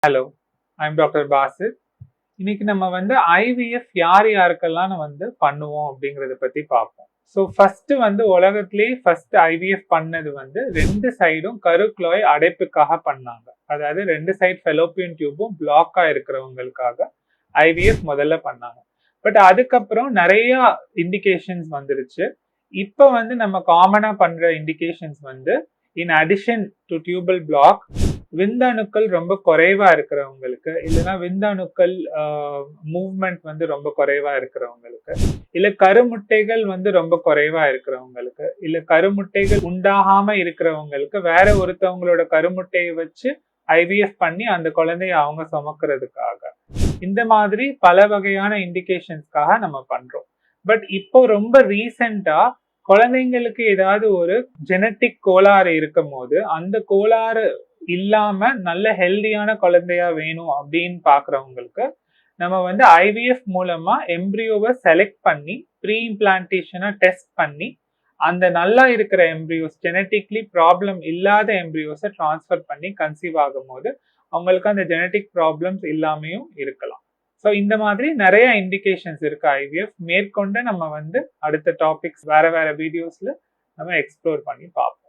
Hello, I'm doctor Basith. இன்னைக்கு நம்ம IVF யார் யாருக்கெல்லாம் பண்ணுவோம் அப்படிங்கறத பத்தி பார்ப்போம். ஸோ ஃபர்ஸ்ட் உலகத்திலேயே ஃபர்ஸ்ட் ஐவிஎஃப் பண்ணது ரெண்டு சைடும் கருக்குழாய் அடைப்புக்காக பண்ணாங்க. அதாவது ரெண்டு சைடு ஃபெலோப்பியன் டியூபும் பிளாக்கா இருக்கிறவங்களுக்காக ஐவிஎஃப் முதல்ல பண்ணாங்க. பட் அதுக்கப்புறம் நிறைய இண்டிகேஷன்ஸ் வந்துருச்சு. இப்போ நம்ம காமனா பண்ற indications in addition to tubal block, விந்தணுக்கள் ரொம்ப குறைவா இருக்கிறவங்களுக்கு, இல்லைன்னா விந்தணுக்கள் மூவ்மெண்ட் ரொம்ப குறைவா இருக்கிறவங்களுக்கு, இல்ல கருமுட்டைகள் ரொம்ப குறைவா இருக்கிறவங்களுக்கு, இல்ல கருமுட்டைகள் உண்டாகாம இருக்கிறவங்களுக்கு வேற ஒருத்தவங்களோட கருமுட்டையை வச்சு ஐவிஎஃப் பண்ணி அந்த குழந்தைய அவங்க சுமக்கிறதுக்காக, இந்த மாதிரி பல வகையான இண்டிகேஷன்ஸ்க்காக நம்ம பண்றோம். பட் இப்போ ரொம்ப ரீசெண்டா குழந்தைங்களுக்கு ஏதாவது ஒரு ஜெனட்டிக் கோளாறு இருக்கும் போது அந்த கோளாறு இல்லாம நல்ல ஹெல்தியான குழந்தையா வேணும் அப்படின்னு பாக்குறவங்களுக்கு நம்ம ஐவிஎஃப் மூலமா எம்ப்ரியோவை செலக்ட் பண்ணி ப்ரீ இம்ப்ளான்டேஷனை டெஸ்ட் பண்ணி அந்த நல்லா இருக்கிற எம்ப்ரியோஸ், ஜெனட்டிக்லி ப்ராப்ளம் இல்லாத எம்ப்ரியோஸை டிரான்ஸ்ஃபர் பண்ணி கன்சீவ் ஆகும் போது அவங்களுக்கு அந்த ஜெனட்டிக் ப்ராப்ளம்ஸ் இல்லாமையும் இருக்கலாம். ஸோ இந்த மாதிரி நிறைய இண்டிகேஷன்ஸ் இருக்கு ஐவிஎஃப். மேற்கொண்டு நம்ம அடுத்த டாபிக்ஸ் வேற வேற வீடியோஸ்ல நம்ம எக்ஸ்ப்ளோர் பண்ணி பார்ப்போம்.